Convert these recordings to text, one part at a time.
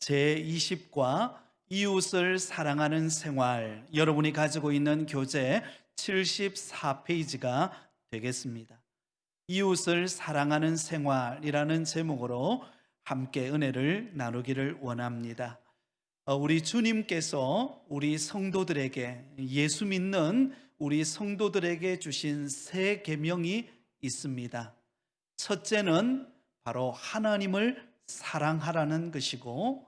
제20과 이웃을 사랑하는 생활, 여러분이 가지고 있는 교재 74페이지가 되겠습니다. 이웃을 사랑하는 생활이라는 제목으로 함께 은혜를 나누기를 원합니다. 우리 주님께서 우리 성도들에게, 예수 믿는 우리 성도들에게 주신 세 계명이 있습니다. 첫째는 바로 하나님을 사랑하라는 것이고,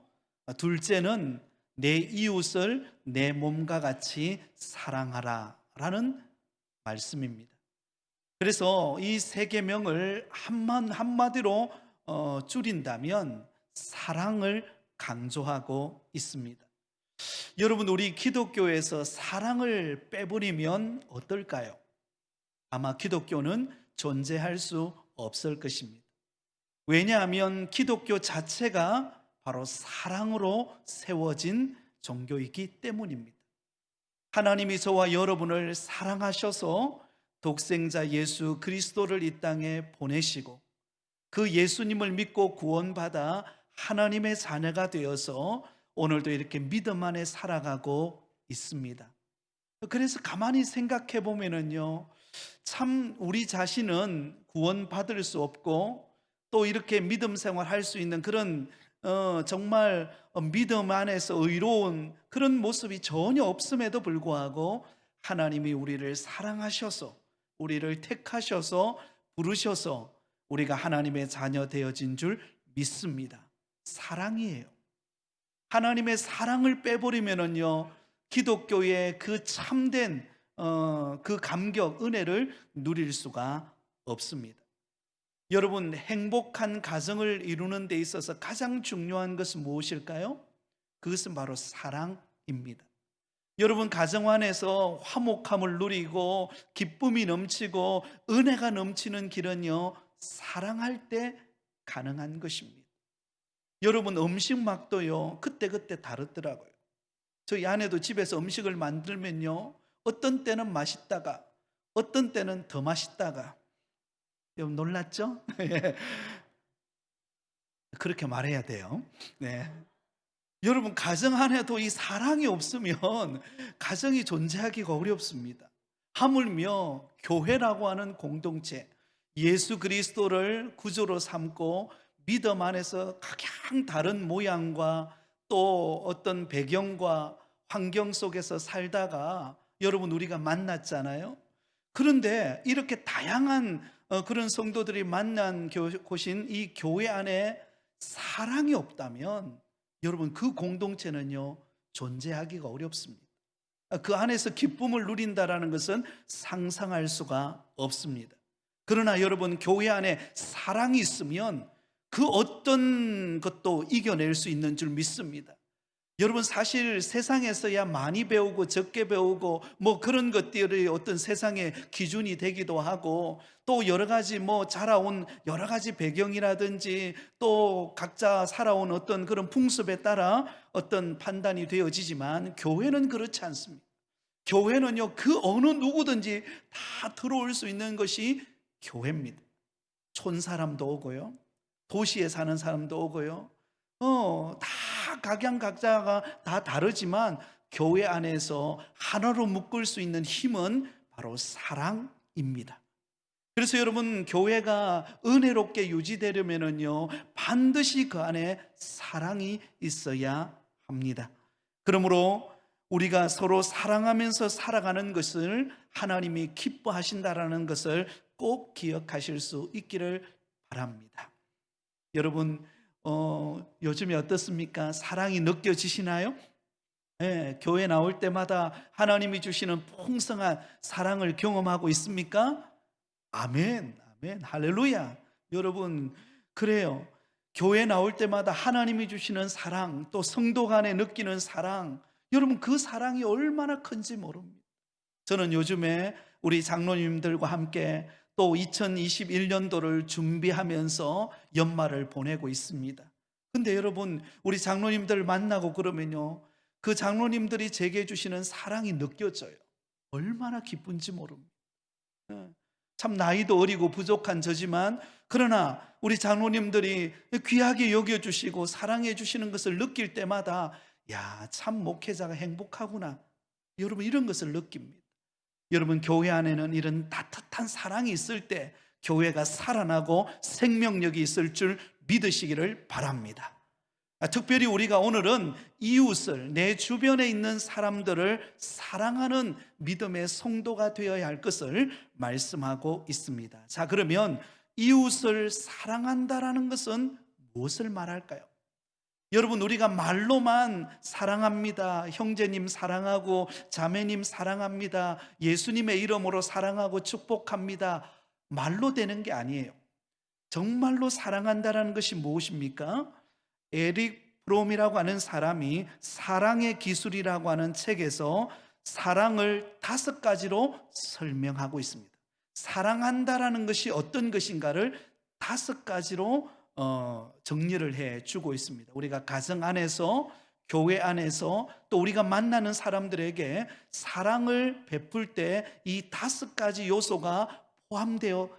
둘째는 내 이웃을 내 몸과 같이 사랑하라라는 말씀입니다. 그래서 이 세 계명을 한마디로 줄인다면 사랑을 강조하고 있습니다. 여러분, 우리 기독교에서 사랑을 빼버리면 어떨까요? 아마 기독교는 존재할 수 없을 것입니다. 왜냐하면 기독교 자체가 바로 사랑으로 세워진 종교이기 때문입니다. 하나님이 저와 여러분을 사랑하셔서 독생자 예수 그리스도를 이 땅에 보내시고, 그 예수님을 믿고 구원받아 하나님의 자녀가 되어서 오늘도 이렇게 믿음 안에 살아가고 있습니다. 그래서 가만히 생각해 보면은요, 참 우리 자신은 구원받을 수 없고, 또 이렇게 믿음 생활할 수 있는 그런 정말 믿음 안에서 의로운 그런 모습이 전혀 없음에도 불구하고 하나님이 우리를 사랑하셔서, 우리를 택하셔서 부르셔서 우리가 하나님의 자녀 되어진 줄 믿습니다. 사랑이에요. 하나님의 사랑을 빼버리면은요, 기독교의 그 참된 그 감격, 은혜를 누릴 수가 없습니다. 여러분, 행복한 가정을 이루는 데 있어서 가장 중요한 것은 무엇일까요? 그것은 바로 사랑입니다. 여러분, 가정 안에서 화목함을 누리고 기쁨이 넘치고 은혜가 넘치는 길은요, 사랑할 때 가능한 것입니다. 여러분, 음식 맛도요, 그때그때 다르더라고요. 저희 아내도 집에서 음식을 만들면요, 어떤 때는 맛있다가 어떤 때는 더 맛있다가. 여러분, 놀랐죠? 그렇게 말해야 돼요. 네. 여러분, 가정 안에도 이 사랑이 없으면 가정이 존재하기가 어렵습니다. 하물며 교회라고 하는 공동체, 예수 그리스도를 구주로 삼고 믿음 안에서 각양 다른 모양과 또 어떤 배경과 환경 속에서 살다가 여러분, 우리가 만났잖아요. 그런데 이렇게 다양한 그런 성도들이 만난 곳인 이 교회 안에 사랑이 없다면 여러분, 그 공동체는요, 존재하기가 어렵습니다. 그 안에서 기쁨을 누린다라는 것은 상상할 수가 없습니다. 그러나 여러분, 교회 안에 사랑이 있으면 그 어떤 것도 이겨낼 수 있는 줄 믿습니다. 여러분, 사실 세상에서야 많이 배우고 적게 배우고 뭐 그런 것들이 어떤 세상의 기준이 되기도 하고, 또 여러 가지 자라온 여러 가지 배경이라든지 또 각자 살아온 어떤 그런 풍습에 따라 어떤 판단이 되어지지만, 교회는 그렇지 않습니다. 교회는요, 그 어느 누구든지 다 들어올 수 있는 것이 교회입니다. 촌 사람도 오고요, 도시에 사는 사람도 오고요, 다 각양각자가 다 다르지만 교회 안에서 하나로 묶을 수 있는 힘은 바로 사랑입니다. 그래서 여러분, 교회가 은혜롭게 유지되려면요, 반드시 그 안에 사랑이 있어야 합니다. 그러므로 우리가 서로 사랑하면서 살아가는 것을 하나님이 기뻐하신다라는 것을 꼭 기억하실 수 있기를 바랍니다. 여러분, 요즘에 어떻습니까? 사랑이 느껴지시나요? 네, 교회 나올 때마다 하나님이 주시는 풍성한 사랑을 경험하고 있습니까? 아멘, 아멘, 할렐루야. 여러분, 그래요. 교회 나올 때마다 하나님이 주시는 사랑, 또 성도 간에 느끼는 사랑, 여러분, 그 사랑이 얼마나 큰지 모릅니다. 저는 요즘에 우리 장로님들과 함께 또 2021년도를 준비하면서 연말을 보내고 있습니다. 근데 여러분, 우리 장로님들 만나고 그러면요, 그 장로님들이 제게 주시는 사랑이 느껴져요. 얼마나 기쁜지 모릅니다. 참 나이도 어리고 부족한 저지만 그러나 우리 장로님들이 귀하게 여겨주시고 사랑해 주시는 것을 느낄 때마다 야, 참 목회자가 행복하구나. 여러분 이런 것을 느낍니다. 여러분 교회 안에는 이런 따뜻한 사랑이 있을 때 교회가 살아나고 생명력이 있을 줄 믿으시기를 바랍니다. 특별히 우리가 오늘은 이웃을, 내 주변에 있는 사람들을 사랑하는 믿음의 성도가 되어야 할 것을 말씀하고 있습니다. 자, 그러면 이웃을 사랑한다라는 것은 무엇을 말할까요? 여러분 우리가 말로만 사랑합니다, 형제님 사랑하고 자매님 사랑합니다, 예수님의 이름으로 사랑하고 축복합니다, 말로 되는 게 아니에요. 정말로 사랑한다라는 것이 무엇입니까? 에릭 프롬이라고 하는 사람이 사랑의 기술이라고 하는 책에서 사랑을 5가지로 설명하고 있습니다. 사랑한다라는 것이 어떤 것인가를 5가지로 정리를 해 주고 있습니다. 우리가 가정 안에서, 교회 안에서, 또 우리가 만나는 사람들에게 사랑을 베풀 때 이 5가지 요소가 포함되어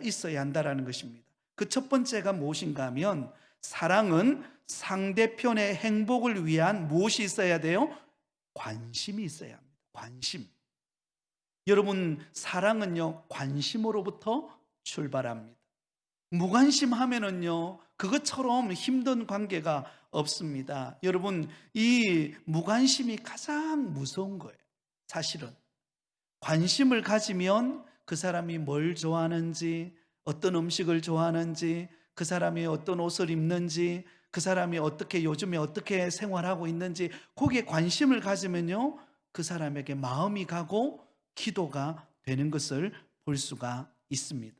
있어야 한다는 것입니다. 그 첫 번째가 무엇인가 하면 사랑은 상대편의 행복을 위한 무엇이 있어야 돼요? 관심이 있어야 합니다. 관심. 여러분 사랑은요 관심으로부터 출발합니다. 무관심하면은요 그것처럼 힘든 관계가 없습니다. 여러분 이 무관심이 가장 무서운 거예요. 사실은 관심을 가지면 그 사람이 뭘 좋아하는지, 어떤 음식을 좋아하는지, 그 사람이 어떤 옷을 입는지, 그 사람이 요즘에 어떻게 생활하고 있는지 거기에 관심을 가지면요 그 사람에게 마음이 가고 기도가 되는 것을 볼 수가 있습니다.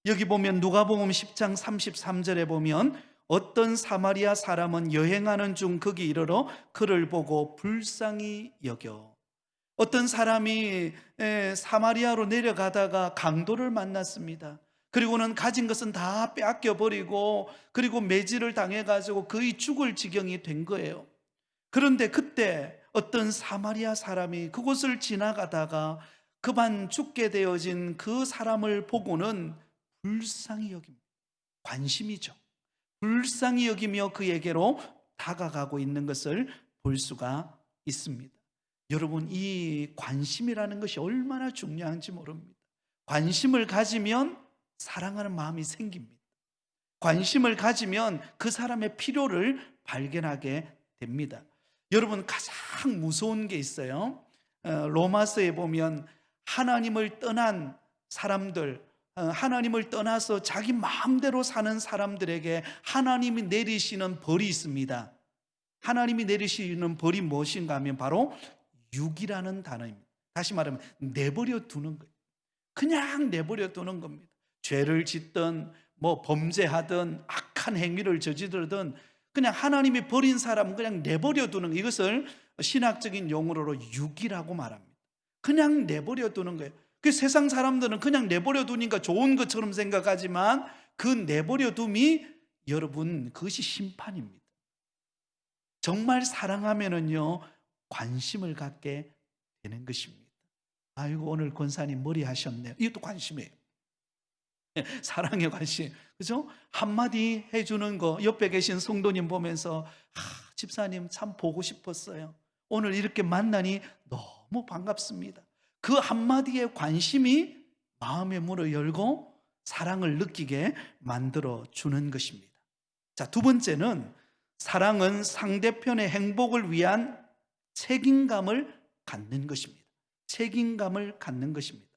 여기 보면 누가복음 10장 33절에 보면 어떤 사마리아 사람은 여행하는 중 거기 이르러 그를 보고 불쌍히 여겨. 어떤 사람이 사마리아로 내려가다가 강도를 만났습니다. 그리고는 가진 것은 다 빼앗겨 버리고 그리고 매질을 당해가지고 거의 죽을 지경이 된 거예요. 그런데 그때 어떤 사마리아 사람이 그곳을 지나가다가 그만 죽게 되어진 그 사람을 보고는 불쌍히 여깁니다. 관심이죠. 불쌍히 여기며 그에게로 다가가고 있는 것을 볼 수가 있습니다. 여러분 이 관심이라는 것이 얼마나 중요한지 모릅니다. 관심을 가지면 사랑하는 마음이 생깁니다. 관심을 가지면 그 사람의 필요를 발견하게 됩니다. 여러분 가장 무서운 게 있어요. 로마서에 보면 하나님을 떠난 사람들, 하나님을 떠나서 자기 마음대로 사는 사람들에게 하나님이 내리시는 벌이 있습니다. 하나님이 내리시는 벌이 무엇인가 하면 바로 유기라는 단어입니다. 다시 말하면 내버려 두는 거예요. 그냥 내버려 두는 겁니다. 죄를 짓든 뭐 범죄하든 악한 행위를 저지르든 그냥 하나님이 버린 사람은 그냥 내버려 두는, 이것을 신학적인 용어로 유기라고 말합니다. 그냥 내버려 두는 거예요. 그 세상 사람들은 그냥 내버려 두니까 좋은 것처럼 생각하지만 그 내버려 둠이 여러분 그것이 심판입니다. 정말 사랑하면은요 관심을 갖게 되는 것입니다. 아이고 오늘 권사님 머리 하셨네요. 이것도 관심이에요. 사랑의 관심, 그죠? 한마디 해주는 거, 옆에 계신 성도님 보면서 집사님 참 보고 싶었어요. 오늘 이렇게 만나니 너무 반갑습니다. 그 한마디의 관심이 마음의 문을 열고 사랑을 느끼게 만들어 주는 것입니다. 자, 두 번째는 사랑은 상대편의 행복을 위한 책임감을 갖는 것입니다. 책임감을 갖는 것입니다.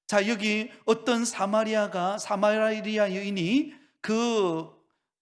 자, 여기 어떤 사마리아 여인이 그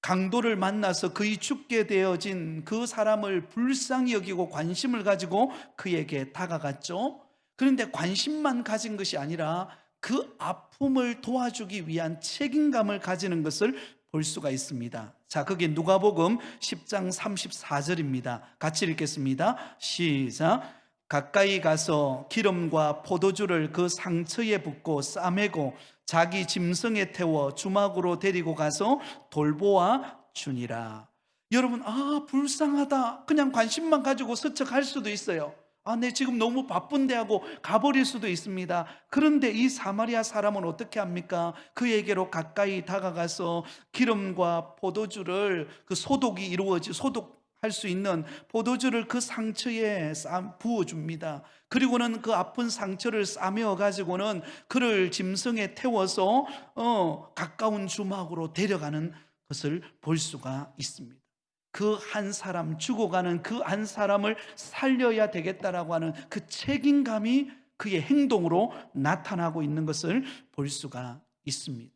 강도를 만나서 그의 죽게 되어진 그 사람을 불쌍히 여기고 관심을 가지고 그에게 다가갔죠. 그런데 관심만 가진 것이 아니라 그 아픔을 도와주기 위한 책임감을 가지는 것을 볼 수가 있습니다. 자, 그게 누가복음 10장 34절입니다. 같이 읽겠습니다. 시작. 가까이 가서 기름과 포도주를 그 상처에 붓고 싸매고 자기 짐승에 태워 주막으로 데리고 가서 돌보아 주니라. 여러분, 불쌍하다 그냥 관심만 가지고 스쳐갈 수도 있어요. 네, 지금 너무 바쁜데 하고 가버릴 수도 있습니다. 그런데 이 사마리아 사람은 어떻게 합니까? 그에게로 가까이 다가가서 기름과 포도주를, 그 소독이 소독할 수 있는 포도주를 그 상처에 부어줍니다. 그리고는 그 아픈 상처를 싸매어 가지고는 그를 짐승에 태워서 가까운 주막으로 데려가는 것을 볼 수가 있습니다. 그 한 사람, 죽어가는 그 한 사람을 살려야 되겠다라고 하는 그 책임감이 그의 행동으로 나타나고 있는 것을 볼 수가 있습니다.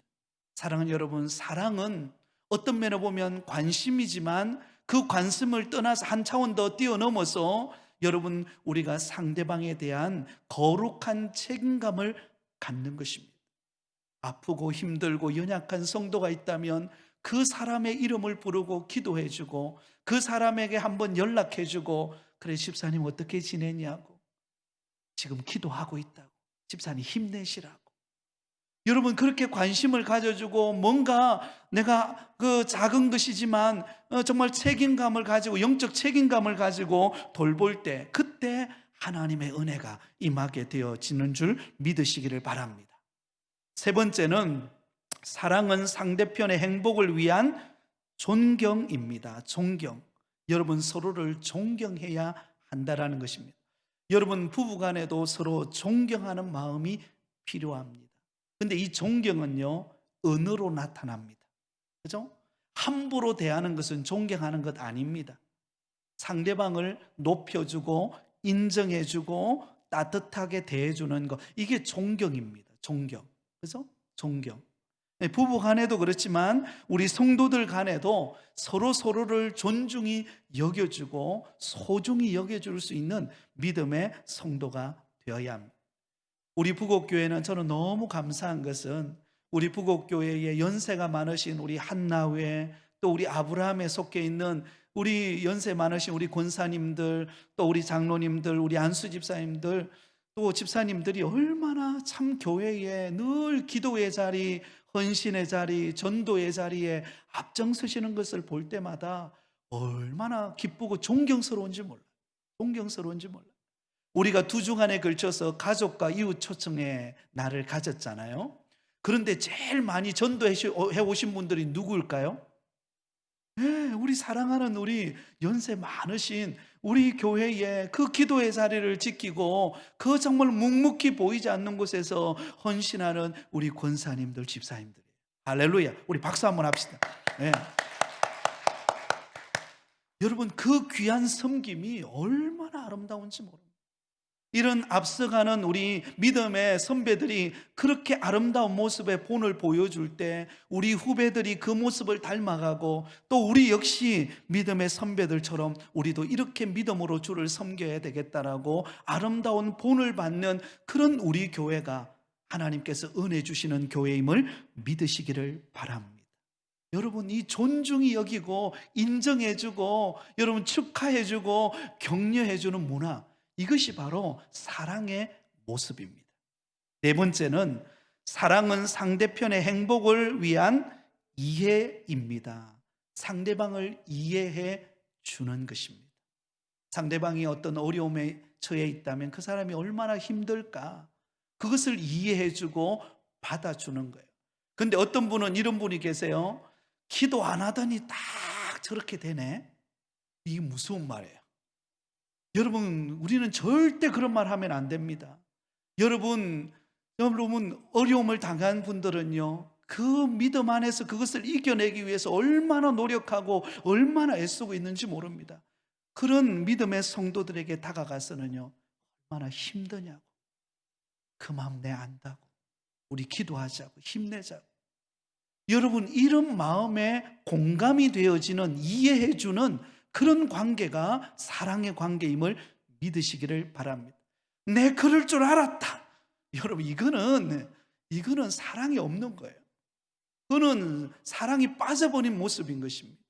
사랑하는 여러분, 사랑은 어떤 면에 보면 관심이지만 그 관심을 떠나서 한 차원 더 뛰어넘어서 여러분, 우리가 상대방에 대한 거룩한 책임감을 갖는 것입니다. 아프고 힘들고 연약한 성도가 있다면 그 사람의 이름을 부르고 기도해주고, 그 사람에게 한번 연락해주고, 그래 집사님 어떻게 지내냐고, 지금 기도하고 있다고, 집사님 힘내시라고, 여러분 그렇게 관심을 가져주고, 뭔가 내가 그 작은 것이지만 정말 책임감을 가지고, 영적 책임감을 가지고 돌볼 때, 그때 하나님의 은혜가 임하게 되어지는 줄 믿으시기를 바랍니다. 세 번째는, 사랑은 상대편의 행복을 위한 존경입니다. 존경. 여러분, 서로를 존경해야 한다라는 것입니다. 여러분, 부부간에도 서로 존경하는 마음이 필요합니다. 근데 이 존경은요, 은으로 나타납니다. 그죠? 함부로 대하는 것은 존경하는 것 아닙니다. 상대방을 높여주고 인정해주고 따뜻하게 대해주는 것, 이게 존경입니다. 존경. 그죠? 존경. 부부 간에도 그렇지만 우리 성도들 간에도 서로를 존중히 여겨주고 소중히 여겨줄 수 있는 믿음의 성도가 되어야 합니다. 우리 부곡교회는, 저는 너무 감사한 것은 우리 부곡교회에 연세가 많으신 우리 한나회, 또 우리 아브라함에 속해 있는 우리 연세 많으신 우리 권사님들, 또 우리 장로님들, 우리 안수 집사님들, 또 집사님들이 얼마나 참 교회에 늘 기도의 자리, 헌신의 자리, 전도의 자리에 앞장서시는 것을 볼 때마다 얼마나 기쁘고 존경스러운지 몰라요. 존경스러운지 몰라요. 우리가 두 주간에 걸쳐서 가족과 이웃 초청의 날을 가졌잖아요. 그런데 제일 많이 전도해 오신 분들이 누구일까요? 네, 우리 사랑하는 우리 연세 많으신 우리 교회에 그 기도의 자리를 지키고 그 정말 묵묵히 보이지 않는 곳에서 헌신하는 우리 권사님들, 집사님들이에요. 할렐루야. 우리 박수 한번 합시다. 네. 여러분, 그 귀한 섬김이 얼마나 아름다운지 모릅니다. 이런 앞서가는 우리 믿음의 선배들이 그렇게 아름다운 모습의 본을 보여줄 때 우리 후배들이 그 모습을 닮아가고, 또 우리 역시 믿음의 선배들처럼 우리도 이렇게 믿음으로 주를 섬겨야 되겠다라고 아름다운 본을 받는 그런 우리 교회가 하나님께서 은혜 주시는 교회임을 믿으시기를 바랍니다. 여러분, 이 존중이 여기고 인정해주고 여러분 축하해주고 격려해주는 문화, 이것이 바로 사랑의 모습입니다. 네 번째는, 사랑은 상대편의 행복을 위한 이해입니다. 상대방을 이해해 주는 것입니다. 상대방이 어떤 어려움에 처해 있다면 그 사람이 얼마나 힘들까, 그것을 이해해 주고 받아주는 거예요. 근데 어떤 분은 이런 분이 계세요. 기도 안 하더니 딱 저렇게 되네. 이게 무서운 말이에요. 여러분, 우리는 절대 그런 말 하면 안 됩니다. 여러분 어려움을 당한 분들은요, 그 믿음 안에서 그것을 이겨내기 위해서 얼마나 노력하고 얼마나 애쓰고 있는지 모릅니다. 그런 믿음의 성도들에게 다가가서는요, 얼마나 힘드냐고, 그 마음 내 안다고, 우리 기도하자고, 힘내자고. 여러분, 이런 마음에 공감이 되어지는, 이해해주는 그런 관계가 사랑의 관계임을 믿으시기를 바랍니다. 내 그럴 줄 알았다. 여러분, 이거는 사랑이 없는 거예요. 그거는 사랑이 빠져버린 모습인 것입니다.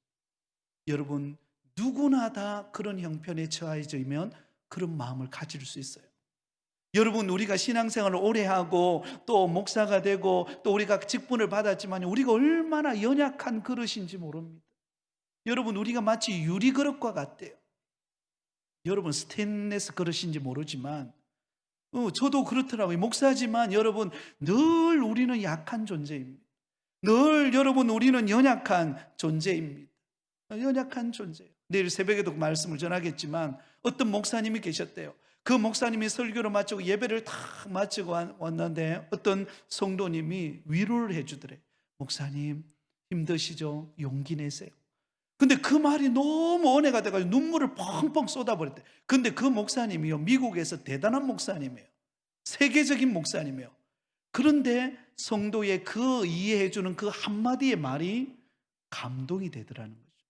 여러분, 누구나 다 그런 형편에 처해지면 그런 마음을 가질 수 있어요. 여러분, 우리가 신앙생활을 오래 하고 또 목사가 되고 또 우리가 직분을 받았지만 우리가 얼마나 연약한 그릇인지 모릅니다. 여러분, 우리가 마치 유리그릇과 같대요. 여러분 스테인레스 그릇인지 모르지만 저도 그렇더라고요. 목사지만 여러분 늘 우리는 약한 존재입니다. 늘 여러분 우리는 연약한 존재입니다. 연약한 존재예요. 내일 새벽에도 그 말씀을 전하겠지만 어떤 목사님이 계셨대요. 그 목사님이 설교를 마치고 예배를 다 마치고 왔는데 어떤 성도님이 위로를 해주더래. 목사님 힘드시죠? 용기 내세요. 근데 그 말이 너무 은혜가 돼가지고 눈물을 펑펑 쏟아버렸대. 근데 그 목사님이요, 미국에서 대단한 목사님이에요. 세계적인 목사님이에요. 그런데 성도의 그 이해해주는 그 한마디의 말이 감동이 되더라는 거죠.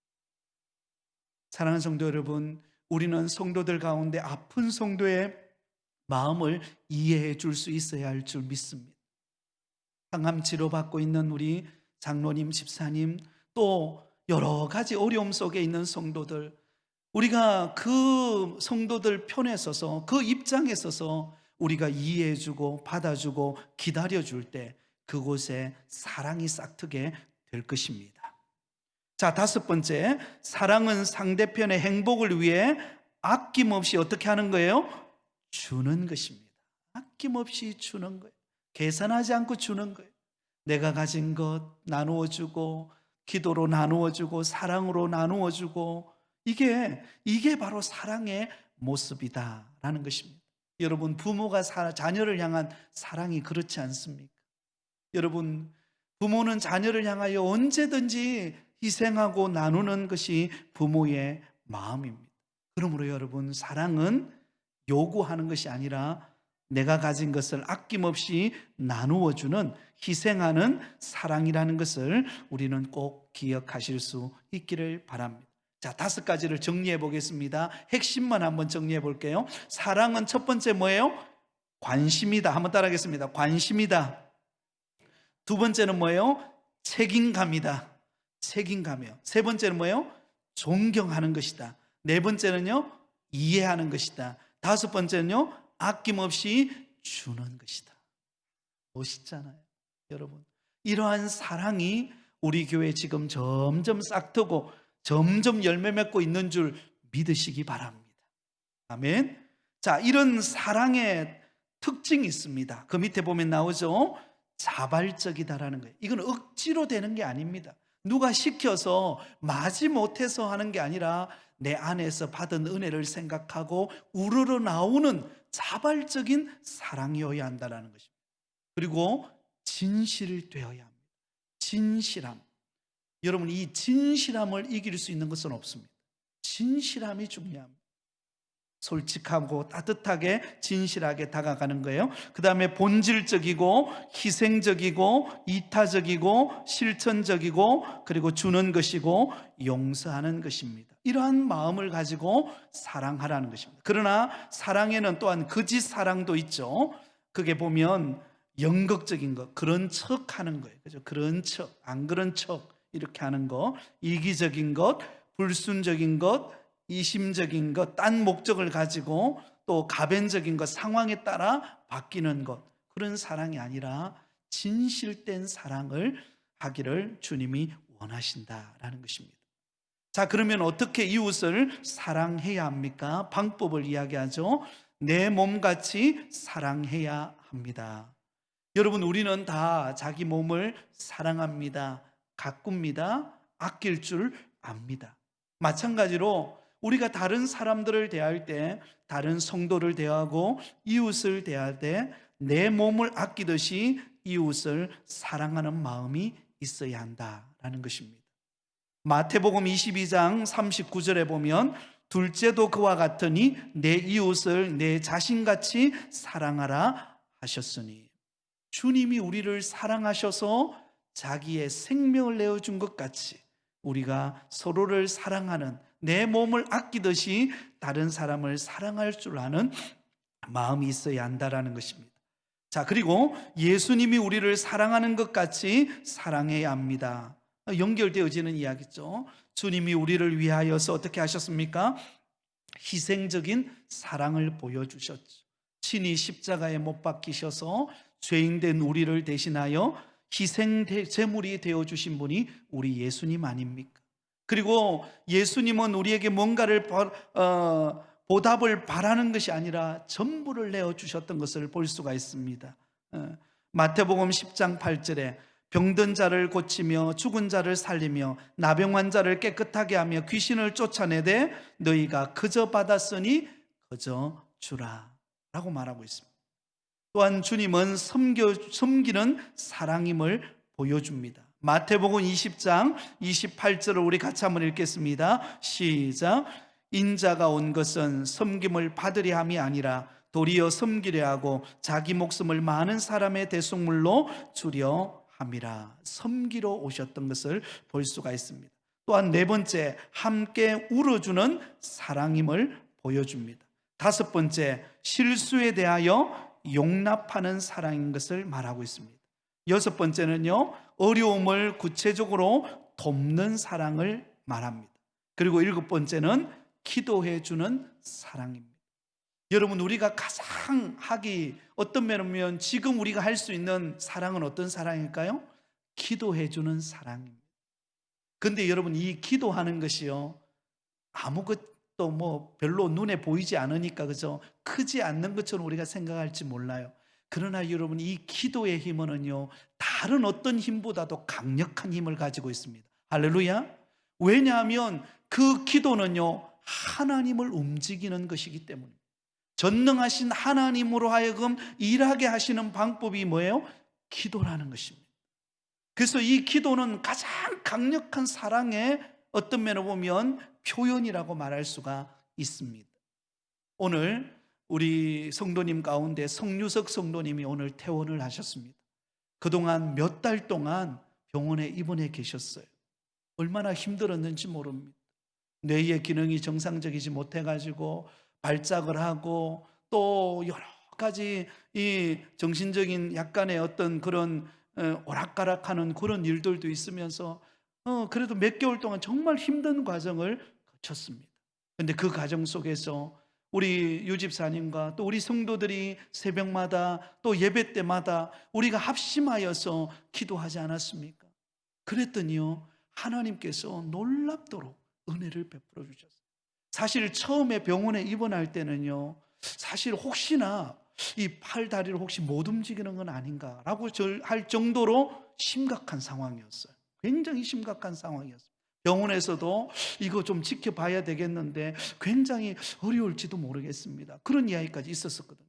사랑하는 성도 여러분, 우리는 성도들 가운데 아픈 성도의 마음을 이해해 줄 수 있어야 할 줄 믿습니다. 항암 치료받고 있는 우리 장로님, 집사님, 또 여러 가지 어려움 속에 있는 성도들, 우리가 그 성도들 편에 서서 그 입장에 서서 우리가 이해해주고 받아주고 기다려줄 때 그곳에 사랑이 싹트게 될 것입니다. 자, 다섯 번째, 사랑은 상대편의 행복을 위해 아낌없이 어떻게 하는 거예요? 주는 것입니다. 아낌없이 주는 거예요. 계산하지 않고 주는 거예요. 내가 가진 것 나누어주고, 기도로 나누어주고, 사랑으로 나누어주고, 이게 바로 사랑의 모습이다라는 것입니다. 여러분, 부모가 자녀를 향한 사랑이 그렇지 않습니까? 여러분, 부모는 자녀를 향하여 언제든지 희생하고 나누는 것이 부모의 마음입니다. 그러므로 여러분, 사랑은 요구하는 것이 아니라 내가 가진 것을 아낌없이 나누어주는, 희생하는 사랑이라는 것을 우리는 꼭 기억하실 수 있기를 바랍니다. 자, 다섯 가지를 정리해 보겠습니다. 핵심만 한번 정리해 볼게요. 사랑은 첫 번째 뭐예요? 관심이다. 한번 따라하겠습니다. 관심이다. 두 번째는 뭐예요? 책임감이다. 책임감이요. 세 번째는 뭐예요? 존경하는 것이다. 네 번째는요, 이해하는 것이다. 다섯 번째는요, 아낌없이 주는 것이다. 멋있잖아요, 여러분. 이러한 사랑이 우리 교회 지금 점점 싹트고 점점 열매 맺고 있는 줄 믿으시기 바랍니다. 아멘. 자, 이런 사랑의 특징이 있습니다. 그 밑에 보면 나오죠. 자발적이다라는 거예요. 이건 억지로 되는 게 아닙니다. 누가 시켜서 마지못해서 하는 게 아니라 내 안에서 받은 은혜를 생각하고 우러러 나오는 자발적인 사랑이어야 한다는 것입니다. 그리고 진실되어야 합니다. 진실함. 여러분, 이 진실함을 이길 수 있는 것은 없습니다. 진실함이 중요합니다. 솔직하고 따뜻하게 진실하게 다가가는 거예요. 그 다음에 본질적이고 희생적이고 이타적이고 실천적이고 그리고 주는 것이고 용서하는 것입니다. 이러한 마음을 가지고 사랑하라는 것입니다. 그러나 사랑에는 또한 거짓 사랑도 있죠. 그게 보면 연극적인 것, 그런 척 하는 거예요. 그죠? 그런 척, 안 그런 척 이렇게 하는 거, 이기적인 것, 불순적인 것, 이심적인 것, 딴 목적을 가지고 또 가변적인 것, 상황에 따라 바뀌는 것, 그런 사랑이 아니라 진실된 사랑을 하기를 주님이 원하신다라는 것입니다. 자, 그러면 어떻게 이웃을 사랑해야 합니까? 방법을 이야기하죠. 내 몸같이 사랑해야 합니다. 여러분, 우리는 다 자기 몸을 사랑합니다. 가꿉니다. 아낄 줄 압니다. 마찬가지로 우리가 다른 사람들을 대할 때, 다른 성도를 대하고 이웃을 대할 때 내 몸을 아끼듯이 이웃을 사랑하는 마음이 있어야 한다라는 것입니다. 마태복음 22장 39절에 보면 둘째도 그와 같으니 내 이웃을 내 자신같이 사랑하라 하셨으니, 주님이 우리를 사랑하셔서 자기의 생명을 내어준 것 같이 우리가 서로를 사랑하는, 내 몸을 아끼듯이 다른 사람을 사랑할 줄 아는 마음이 있어야 한다라는 것입니다. 자, 그리고 예수님이 우리를 사랑하는 것 같이 사랑해야 합니다. 연결되어지는 이야기죠. 주님이 우리를 위하여서 어떻게 하셨습니까? 희생적인 사랑을 보여주셨죠. 친히 십자가에 못 박히셔서 죄인된 우리를 대신하여 희생 제물이 되어주신 분이 우리 예수님 아닙니까? 그리고 예수님은 우리에게 뭔가를 보답을 바라는 것이 아니라 전부를 내어주셨던 것을 볼 수가 있습니다. 마태복음 10장 8절에 병든 자를 고치며 죽은 자를 살리며 나병 환자를 깨끗하게 하며 귀신을 쫓아내되 너희가 그저 받았으니 그저 주라 라고 말하고 있습니다. 또한 주님은 섬기는 사랑임을 보여줍니다. 마태복음 20장 28절을 우리 같이 한번 읽겠습니다. 시작. 인자가 온 것은 섬김을 받으려 함이 아니라 도리어 섬기려 하고 자기 목숨을 많은 사람의 대속물로 주려 함이라. 섬기러 오셨던 것을 볼 수가 있습니다. 또한 네 번째, 함께 울어주는 사랑임을 보여줍니다. 다섯 번째, 실수에 대하여 용납하는 사랑인 것을 말하고 있습니다. 여섯 번째는요, 어려움을 구체적으로 돕는 사랑을 말합니다. 그리고 일곱 번째는 기도해 주는 사랑입니다. 여러분, 우리가 가장 하기, 어떤 면이면 지금 우리가 할 수 있는 사랑은 어떤 사랑일까요? 기도해 주는 사랑입니다. 근데 여러분, 이 기도하는 것이요, 아무것도 뭐 별로 눈에 보이지 않으니까, 그죠? 크지 않는 것처럼 우리가 생각할지 몰라요. 그러나 여러분, 이 기도의 힘은요, 다른 어떤 힘보다도 강력한 힘을 가지고 있습니다. 할렐루야. 왜냐하면 그 기도는요, 하나님을 움직이는 것이기 때문입니다. 전능하신 하나님으로 하여금 일하게 하시는 방법이 뭐예요? 기도라는 것입니다. 그래서 이 기도는 가장 강력한 사랑의 어떤 면을 보면 표현이라고 말할 수가 있습니다. 오늘 우리 성도님 가운데 성유석 성도님이 오늘 퇴원을 하셨습니다. 그동안 몇 달 동안 병원에 입원해 계셨어요. 얼마나 힘들었는지 모릅니다. 뇌의 기능이 정상적이지 못해가지고 발작을 하고 또 여러 가지 이 정신적인 약간의 어떤 그런 오락가락하는 그런 일들도 있으면서 그래도 몇 개월 동안 정말 힘든 과정을 거쳤습니다. 그런데 그 과정 속에서 우리 유집사님과 또 우리 성도들이 새벽마다 또 예배 때마다 우리가 합심하여서 기도하지 않았습니까? 그랬더니요, 하나님께서 놀랍도록 은혜를 베풀어 주셨어요. 사실 처음에 병원에 입원할 때는요, 사실 혹시나 이 팔 다리를 혹시 못 움직이는 건 아닌가라고 할 정도로 심각한 상황이었어요. 굉장히 심각한 상황이었어요. 병원에서도 이거 좀 지켜봐야 되겠는데 굉장히 어려울지도 모르겠습니다. 그런 이야기까지 있었거든요.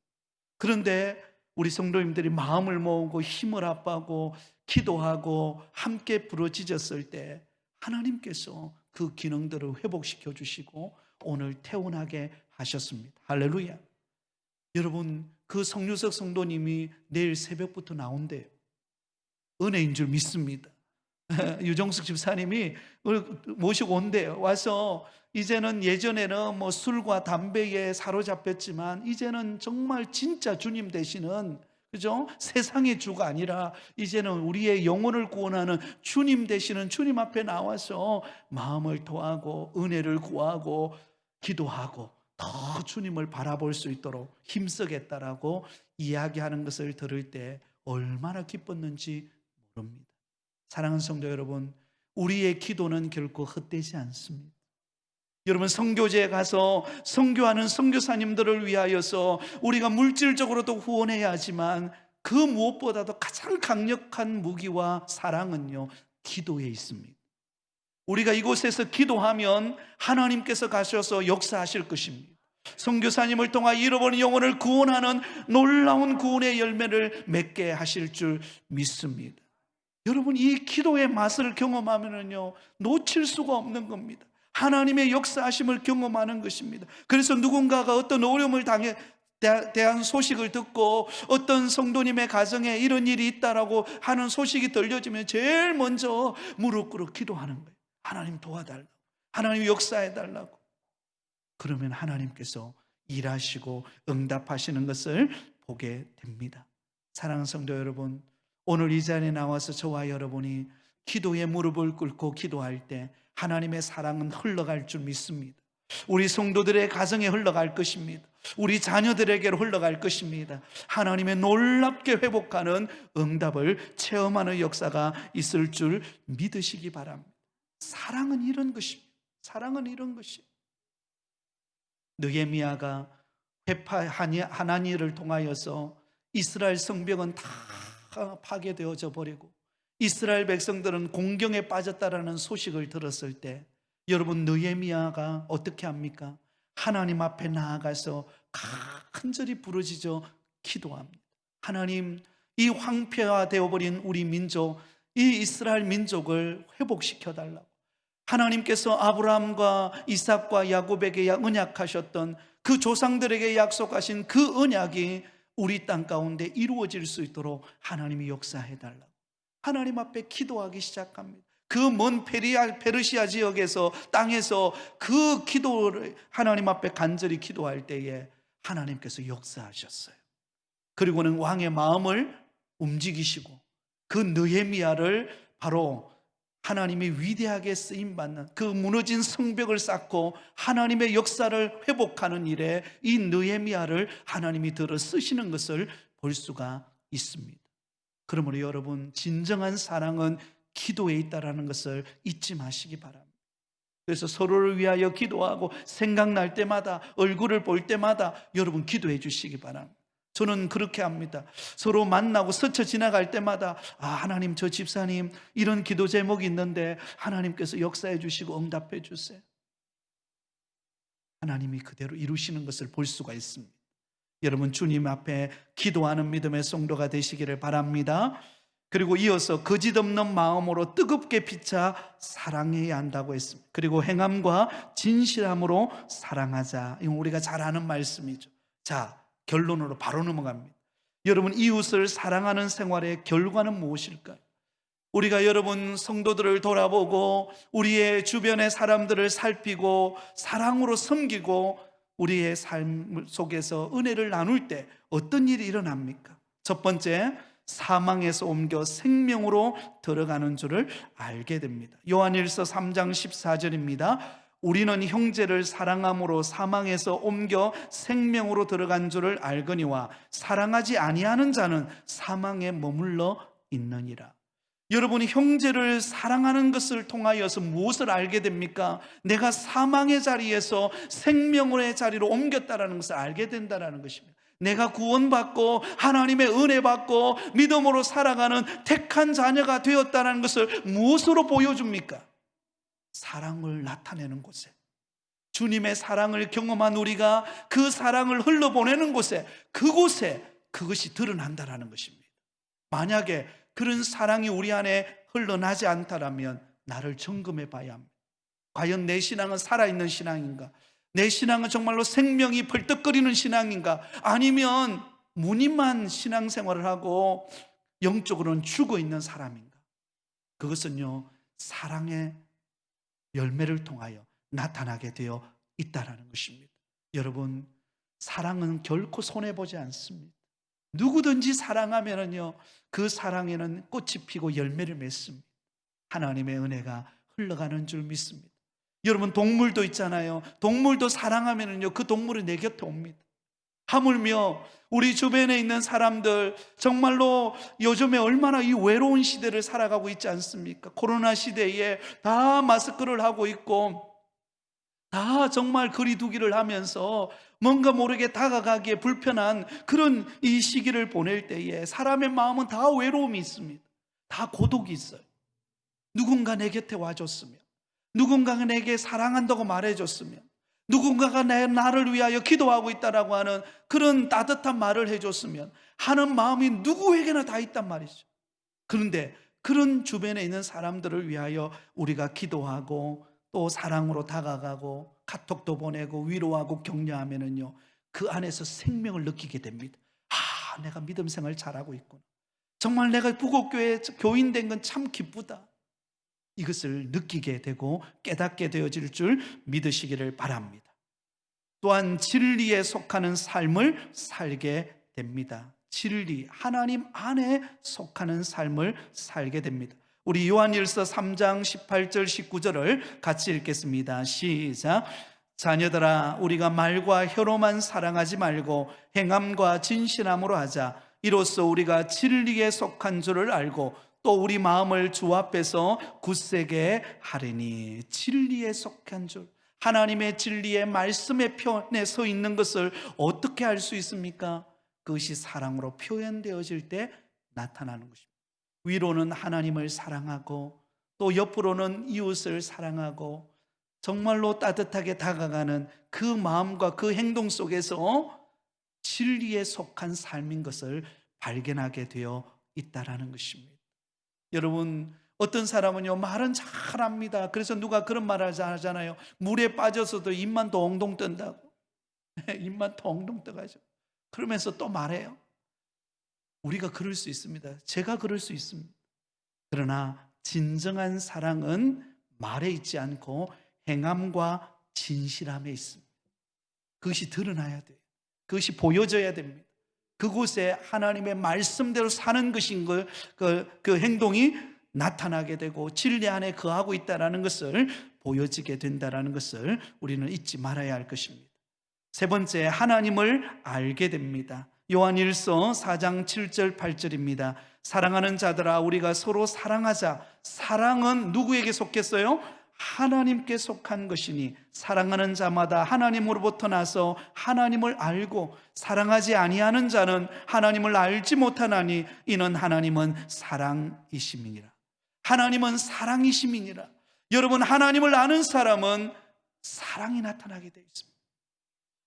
그런데 우리 성도님들이 마음을 모으고 힘을 합하고 기도하고 함께 부르짖었을 때 하나님께서 그 기능들을 회복시켜 주시고 오늘 퇴원하게 하셨습니다. 할렐루야. 여러분, 그 성유석 성도님이 내일 새벽부터 나온대요. 은혜인 줄 믿습니다. 유정숙 집사님이 모시고 온대요. 와서 이제는 예전에는 뭐 술과 담배에 사로잡혔지만 이제는 정말 진짜 주님 되시는, 그죠? 세상의 주가 아니라 이제는 우리의 영혼을 구원하는 주님 되시는 주님 앞에 나와서 마음을 토하고 은혜를 구하고 기도하고 더 주님을 바라볼 수 있도록 힘쓰겠다라고 이야기하는 것을 들을 때 얼마나 기뻤는지 모릅니다. 사랑하는 성도 여러분, 우리의 기도는 결코 헛되지 않습니다. 여러분, 선교제에 가서 선교하는 선교사님들을 위하여서 우리가 물질적으로도 후원해야 하지만 그 무엇보다도 가장 강력한 무기와 사랑은요, 기도에 있습니다. 우리가 이곳에서 기도하면 하나님께서 가셔서 역사하실 것입니다. 선교사님을 통해 잃어버린 영혼을 구원하는 놀라운 구원의 열매를 맺게 하실 줄 믿습니다. 여러분, 이 기도의 맛을 경험하면요, 놓칠 수가 없는 겁니다. 하나님의 역사하심을 경험하는 것입니다. 그래서 누군가가 어떤 어려움을 대한 소식을 듣고 어떤 성도님의 가정에 이런 일이 있다라고 하는 소식이 들려지면 제일 먼저 무릎 꿇어 기도하는 거예요. 하나님 도와달라고, 하나님 역사해달라고. 그러면 하나님께서 일하시고 응답하시는 것을 보게 됩니다. 사랑하는 성도 여러분, 오늘 이 자리에 나와서 저와 여러분이 기도에 무릎을 꿇고 기도할 때 하나님의 사랑은 흘러갈 줄 믿습니다. 우리 성도들의 가정에 흘러갈 것입니다. 우리 자녀들에게로 흘러갈 것입니다. 하나님의 놀랍게 회복하는 응답을 체험하는 역사가 있을 줄 믿으시기 바랍니다. 사랑은 이런 것입니다. 사랑은 이런 것이에요. 느헤미야가 회파 하나니를 통하여서 이스라엘 성벽은 다 파괴되어져 버리고 이스라엘 백성들은 공경에 빠졌다라는 소식을 들었을 때 여러분, 느헤미야가 어떻게 합니까? 하나님 앞에 나아가서 간절히 부르짖어 기도합니다. 하나님, 이 황폐화되어 버린 우리 민족, 이 이스라엘 민족을 회복시켜 달라고. 하나님께서 아브라함과 이삭과 야곱에게 언약하셨던 그 조상들에게 약속하신 그 언약이 우리 땅 가운데 이루어질 수 있도록 하나님이 역사해 달라고 하나님 앞에 기도하기 시작합니다. 그 먼 페르시아 지역에서, 땅에서 그 기도를 하나님 앞에 간절히 기도할 때에 하나님께서 역사하셨어요. 그리고는 왕의 마음을 움직이시고 그 느헤미야를 바로 하나님이 위대하게 쓰임받는 그 무너진 성벽을 쌓고 하나님의 역사를 회복하는 일에 이 느헤미야를 하나님이 들어 쓰시는 것을 볼 수가 있습니다. 그러므로 여러분, 진정한 사랑은 기도에 있다는 것을 잊지 마시기 바랍니다. 그래서 서로를 위하여 기도하고 생각날 때마다, 얼굴을 볼 때마다 여러분 기도해 주시기 바랍니다. 저는 그렇게 합니다. 서로 만나고 스쳐 지나갈 때마다 하나님, 저 집사님 이런 기도 제목이 있는데 하나님께서 역사해 주시고 응답해 주세요. 하나님이 그대로 이루시는 것을 볼 수가 있습니다. 여러분, 주님 앞에 기도하는 믿음의 성도가 되시기를 바랍니다. 그리고 이어서 거짓 없는 마음으로 뜨겁게 피차 사랑해야 한다고 했습니다. 그리고 행함과 진실함으로 사랑하자. 이건 우리가 잘 아는 말씀이죠. 자, 결론으로 바로 넘어갑니다. 여러분, 이웃을 사랑하는 생활의 결과는 무엇일까요? 우리가 여러분 성도들을 돌아보고 우리의 주변의 사람들을 살피고 사랑으로 섬기고 우리의 삶 속에서 은혜를 나눌 때 어떤 일이 일어납니까? 첫 번째, 사망에서 옮겨 생명으로 들어가는 줄을 알게 됩니다. 요한일서 3장 14절입니다. 우리는 형제를 사랑함으로 사망에서 옮겨 생명으로 들어간 줄을 알거니와 사랑하지 아니하는 자는 사망에 머물러 있느니라. 여러분이 형제를 사랑하는 것을 통하여서 무엇을 알게 됩니까? 내가 사망의 자리에서 생명의 자리로 옮겼다는 것을 알게 된다는 것입니다. 내가 구원받고 하나님의 은혜 받고 믿음으로 살아가는 택한 자녀가 되었다는 것을 무엇으로 보여줍니까? 사랑을 나타내는 곳에, 주님의 사랑을 경험한 우리가 그 사랑을 흘러보내는 곳에, 그곳에 그것이 드러난다는 것입니다. 만약에 그런 사랑이 우리 안에 흘러나지 않다라면 나를 점검해 봐야 합니다. 과연 내 신앙은 살아있는 신앙인가? 내 신앙은 정말로 생명이 벌떡거리는 신앙인가? 아니면 무늬만 신앙생활을 하고 영적으로는 죽어있는 사람인가? 그것은요, 사랑의 열매를 통하여 나타나게 되어 있다는 것입니다. 여러분, 사랑은 결코 손해보지 않습니다. 누구든지 사랑하면은요, 그 사랑에는 꽃이 피고 열매를 맺습니다. 하나님의 은혜가 흘러가는 줄 믿습니다. 여러분, 동물도 있잖아요. 동물도 사랑하면은요, 그 동물이 내 곁에 옵니다. 하물며 우리 주변에 있는 사람들, 정말로 요즘에 얼마나 이 외로운 시대를 살아가고 있지 않습니까? 코로나 시대에 다 마스크를 하고 있고 다 정말 거리두기를 하면서 뭔가 모르게 다가가기에 불편한 그런 이 시기를 보낼 때에 사람의 마음은 다 외로움이 있습니다. 다 고독이 있어요. 누군가 내 곁에 와줬으면, 누군가가 내게 사랑한다고 말해줬으면, 누군가가 나를 위하여 기도하고 있다라고 하는 그런 따뜻한 말을 해줬으면 하는 마음이 누구에게나 다 있단 말이죠. 그런데 그런 주변에 있는 사람들을 위하여 우리가 기도하고 또 사랑으로 다가가고 카톡도 보내고 위로하고 격려하면은요, 그 안에서 생명을 느끼게 됩니다. 내가 믿음 생활 잘하고 있구나. 정말 내가 부곡교회 교인 된 건 참 기쁘다. 이것을 느끼게 되고 깨닫게 되어질 줄 믿으시기를 바랍니다. 또한 진리에 속하는 삶을 살게 됩니다. 진리, 하나님 안에 속하는 삶을 살게 됩니다. 우리 요한일서 3장 18절 19절을 같이 읽겠습니다. 시작. 자녀들아, 우리가 말과 혀로만 사랑하지 말고 행함과 진실함으로 하자. 이로써 우리가 진리에 속한 줄을 알고 또 우리 마음을 주 앞에서 굳세게 하리니. 진리에 속한 줄, 하나님의 진리의 말씀의 편에 서 있는 것을 어떻게 알 수 있습니까? 그것이 사랑으로 표현되어질 때 나타나는 것입니다. 위로는 하나님을 사랑하고 또 옆으로는 이웃을 사랑하고 정말로 따뜻하게 다가가는 그 마음과 그 행동 속에서 진리에 속한 삶인 것을 발견하게 되어 있다라는 것입니다. 여러분, 어떤 사람은요 말은 잘합니다. 그래서 누가 그런 말을 하잖아요. 물에 빠져서도 입만 동동 뜬다고. 입만 동동 떠가죠. 그러면서 또 말해요. 우리가 그럴 수 있습니다. 제가 그럴 수 있습니다. 그러나 진정한 사랑은 말에 있지 않고 행함과 진실함에 있습니다. 그것이 드러나야 돼요. 그것이 보여져야 됩니다. 그곳에 하나님의 말씀대로 사는 것인 그 행동이 나타나게 되고 진리 안에 거하고 있다는 것을 보여지게 된다는 것을 우리는 잊지 말아야 할 것입니다. 세 번째, 하나님을 알게 됩니다. 요한일서 4장 7절 8절입니다. 사랑하는 자들아 우리가 서로 사랑하자. 사랑은 누구에게 속했어요? 하나님께 속한 것이니 사랑하는 자마다 하나님으로부터 나서 하나님을 알고 사랑하지 아니하는 자는 하나님을 알지 못하나니 이는 하나님은 사랑이심이니라. 하나님은 사랑이심이니라. 여러분, 하나님을 아는 사람은 사랑이 나타나게 되어 있습니다.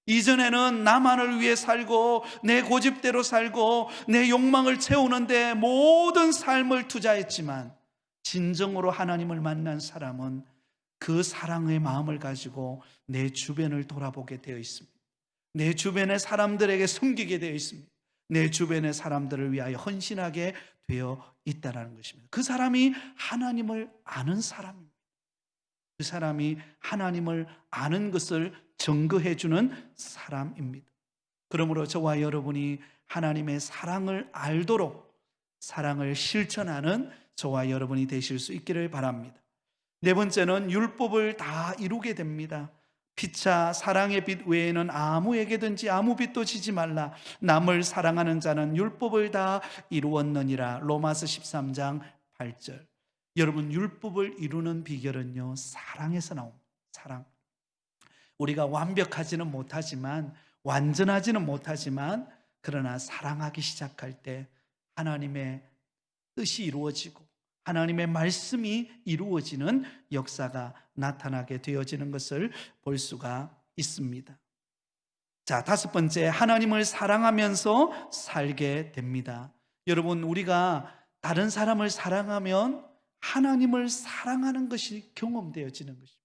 이전에는 나만을 위해 살고 내 고집대로 살고 내 욕망을 채우는데 모든 삶을 투자했지만 진정으로 하나님을 만난 사람은 그 사랑의 마음을 가지고 내 주변을 돌아보게 되어 있습니다. 내 주변의 사람들에게 섬기게 되어 있습니다. 내 주변의 사람들을 위하여 헌신하게 되어 있다는 것입니다. 그 사람이 하나님을 아는 사람입니다. 그 사람이 하나님을 아는 것을 증거해 주는 사람입니다. 그러므로 저와 여러분이 하나님의 사랑을 알도록 사랑을 실천하는 저와 여러분이 되실 수 있기를 바랍니다. 네 번째는 율법을 다 이루게 됩니다. 피차 사랑의 빛 외에는 아무에게든지 아무 빛도 지지 말라. 남을 사랑하는 자는 율법을 다 이루었느니라. 로마서 13장 8절. 여러분, 율법을 이루는 비결은요 사랑에서 나옵니다. 사랑. 우리가 완벽하지는 못하지만 완전하지는 못하지만 그러나 사랑하기 시작할 때 하나님의 뜻이 이루어지고 하나님의 말씀이 이루어지는 역사가 나타나게 되어지는 것을 볼 수가 있습니다. 자, 다섯 번째, 하나님을 사랑하면서 살게 됩니다. 여러분, 우리가 다른 사람을 사랑하면 하나님을 사랑하는 것이 경험되어지는 것입니다.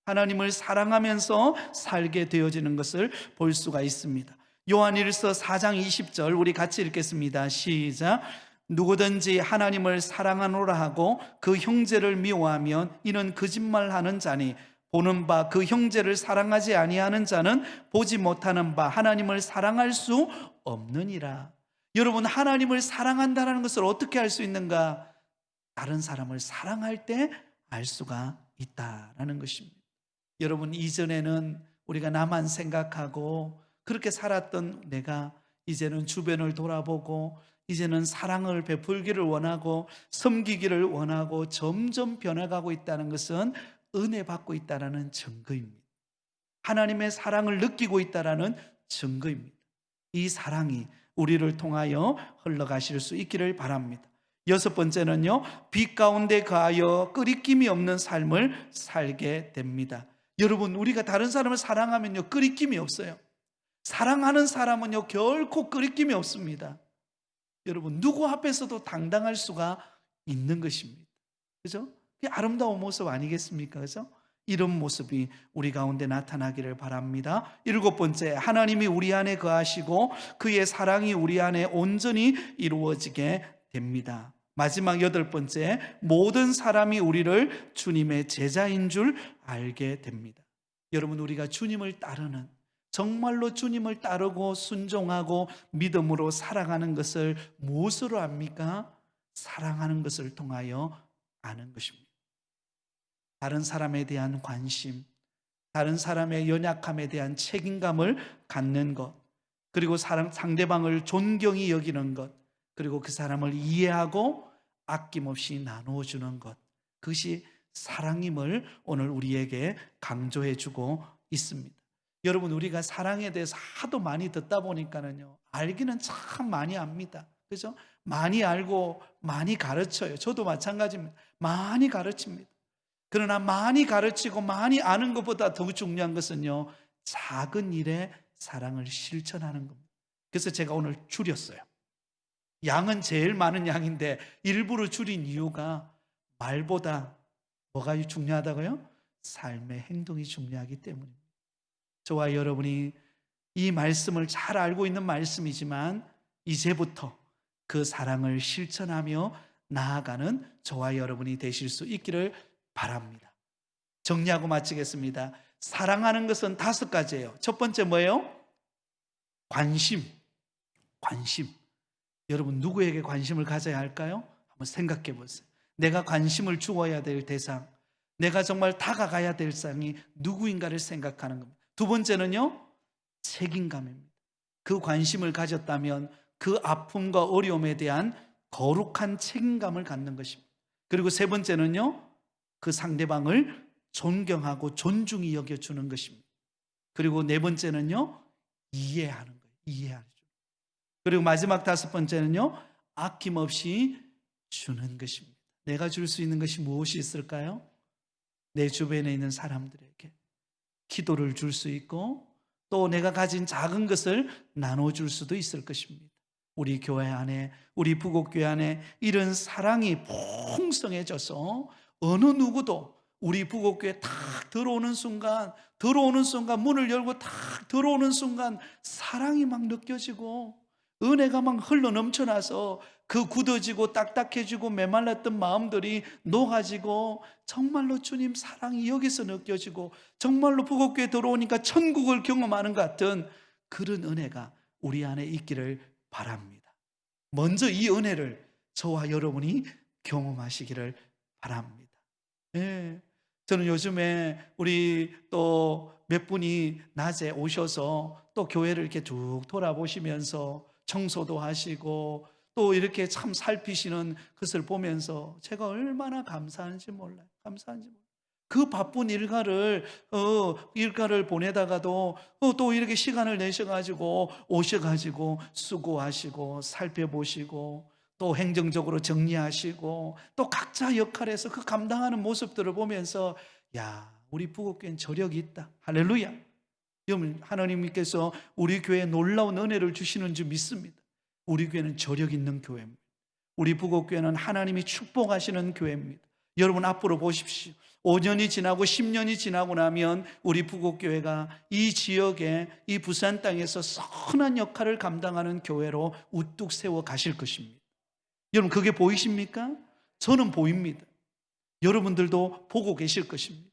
하나님을 사랑하면서 살게 되어지는 것을 볼 수가 있습니다. 요한일서 4장 20절 우리 같이 읽겠습니다. 시작. 누구든지 하나님을 사랑하노라 하고 그 형제를 미워하면 이는 거짓말하는 자니 보는 바 그 형제를 사랑하지 아니하는 자는 보지 못하는 바 하나님을 사랑할 수 없느니라. 여러분, 하나님을 사랑한다는 것을 어떻게 알 수 있는가? 다른 사람을 사랑할 때 알 수가 있다라는 것입니다. 여러분, 이전에는 우리가 나만 생각하고 그렇게 살았던 내가 이제는 주변을 돌아보고 이제는 사랑을 베풀기를 원하고 섬기기를 원하고 점점 변해가고 있다는 것은 은혜 받고 있다는 증거입니다. 하나님의 사랑을 느끼고 있다는 증거입니다. 이 사랑이 우리를 통하여 흘러가실 수 있기를 바랍니다. 여섯 번째는요, 빛 가운데 가하여 끄리낌이 없는 삶을 살게 됩니다. 여러분, 우리가 다른 사람을 사랑하면요 끄리낌이 없어요. 사랑하는 사람은요 결코 끄리낌이 없습니다. 여러분, 누구 앞에서도 당당할 수가 있는 것입니다. 그죠? 그게 아름다운 모습 아니겠습니까? 그죠? 이런 모습이 우리 가운데 나타나기를 바랍니다. 일곱 번째, 하나님이 우리 안에 거하시고 그의 사랑이 우리 안에 온전히 이루어지게 됩니다. 마지막 여덟 번째, 모든 사람이 우리를 주님의 제자인 줄 알게 됩니다. 여러분, 우리가 주님을 따르는, 정말로 주님을 따르고 순종하고 믿음으로 살아가는 것을 무엇으로 압니까? 사랑하는 것을 통하여 아는 것입니다. 다른 사람에 대한 관심, 다른 사람의 연약함에 대한 책임감을 갖는 것, 그리고 상대방을 존경히 여기는 것, 그리고 그 사람을 이해하고 아낌없이 나누어주는 것, 그것이 사랑임을 오늘 우리에게 강조해 주고 있습니다. 여러분, 우리가 사랑에 대해서 하도 많이 듣다 보니까는요, 알기는 참 많이 압니다. 그죠? 많이 알고 많이 가르쳐요. 저도 마찬가지입니다. 많이 가르칩니다. 그러나 많이 가르치고 많이 아는 것보다 더 중요한 것은요, 작은 일에 사랑을 실천하는 겁니다. 그래서 제가 오늘 줄였어요. 양은 제일 많은 양인데 일부러 줄인 이유가 말보다 뭐가 중요하다고요? 삶의 행동이 중요하기 때문입니다. 저와 여러분이 이 말씀을 잘 알고 있는 말씀이지만 이제부터 그 사랑을 실천하며 나아가는 저와 여러분이 되실 수 있기를 바랍니다. 정리하고 마치겠습니다. 사랑하는 것은 5가지예요. 첫 번째 뭐예요? 관심. 여러분, 누구에게 관심을 가져야 할까요? 한번 생각해 보세요. 내가 관심을 주어야 될 대상, 내가 정말 다가가야 될 상이 누구인가를 생각하는 겁니다. 두 번째는요, 책임감입니다. 그 관심을 가졌다면 그 아픔과 어려움에 대한 거룩한 책임감을 갖는 것입니다. 그리고 세 번째는요, 그 상대방을 존경하고 존중히 여겨주는 것입니다. 그리고 네 번째는요, 이해하는 거예요. 이해하죠. 그리고 마지막 5번째는요, 아낌없이 주는 것입니다. 내가 줄 수 있는 것이 무엇이 있을까요? 내 주변에 있는 사람들에게 기도를 줄 수 있고 또 내가 가진 작은 것을 나눠줄 수도 있을 것입니다. 우리 교회 안에, 우리 부곡교회 안에 이런 사랑이 풍성해져서 어느 누구도 우리 부곡교회에 탁 들어오는 순간 문을 열고 탁 들어오는 순간 사랑이 막 느껴지고 은혜가 막 흘러 넘쳐나서 그 굳어지고 딱딱해지고 메말랐던 마음들이 녹아지고 정말로 주님 사랑이 여기서 느껴지고 정말로 부곡교회에 들어오니까 천국을 경험하는 것 같은 그런 은혜가 우리 안에 있기를 바랍니다. 먼저 이 은혜를 저와 여러분이 경험하시기를 바랍니다. 예. 저는 요즘에 우리 또 몇 분이 낮에 오셔서 또 교회를 이렇게 쭉 돌아보시면서 청소도 하시고 또 이렇게 참 살피시는 것을 보면서 제가 얼마나 감사한지 몰라요. 그 바쁜 일과를 보내다가도 또 이렇게 시간을 내셔가지고 오셔가지고 수고하시고 살펴보시고 또 행정적으로 정리하시고 또 각자 역할에서 그 감당하는 모습들을 보면서 야, 우리 부곡교회는 저력이 있다. 할렐루야. 여러분, 하나님께서 우리 교회에 놀라운 은혜를 주시는 줄 믿습니다. 우리 교회는 저력 있는 교회입니다. 우리 부곡교회는 하나님이 축복하시는 교회입니다. 여러분, 앞으로 보십시오. 5년이 지나고 10년이 지나고 나면 우리 부곡교회가 이 지역에, 이 부산 땅에서 선한 역할을 감당하는 교회로 우뚝 세워 가실 것입니다. 여러분, 그게 보이십니까? 저는 보입니다. 여러분들도 보고 계실 것입니다.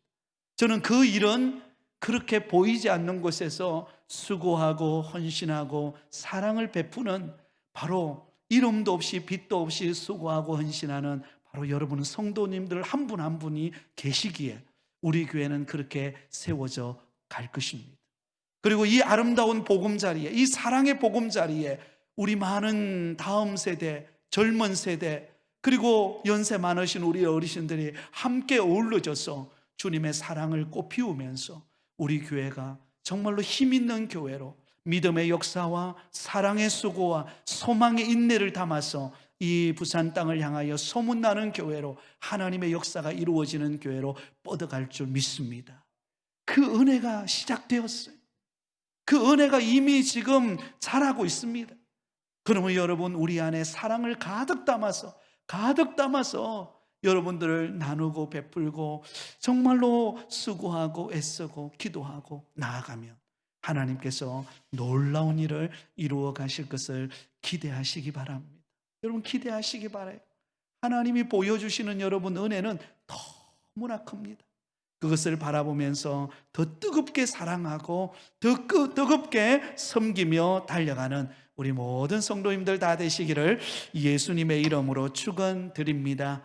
저는 그 일은 그렇게 보이지 않는 곳에서 수고하고 헌신하고 사랑을 베푸는 바로 이름도 없이 빛도 없이 수고하고 헌신하는 바로 여러분 성도님들 한 분 한 분이 계시기에 우리 교회는 그렇게 세워져 갈 것입니다. 그리고 이 아름다운 보금자리에, 이 사랑의 보금자리에 우리 많은 다음 세대, 젊은 세대, 그리고 연세 많으신 우리 어르신들이 함께 어우러져서 주님의 사랑을 꽃피우면서 우리 교회가 정말로 힘있는 교회로 믿음의 역사와 사랑의 수고와 소망의 인내를 담아서 이 부산 땅을 향하여 소문나는 교회로 하나님의 역사가 이루어지는 교회로 뻗어갈 줄 믿습니다. 그 은혜가 시작되었어요. 그 은혜가 이미 지금 자라고 있습니다. 그러면 여러분, 우리 안에 사랑을 가득 담아서 여러분들을 나누고 베풀고 정말로 수고하고 애쓰고 기도하고 나아가면 하나님께서 놀라운 일을 이루어 가실 것을 기대하시기 바랍니다. 여러분, 기대하시기 바라요. 하나님이 보여주시는 여러분 은혜는 너무나 큽니다. 그것을 바라보면서 더 뜨겁게 사랑하고 더 뜨겁게 섬기며 달려가는 우리 모든 성도님들 다 되시기를 예수님의 이름으로 축원드립니다.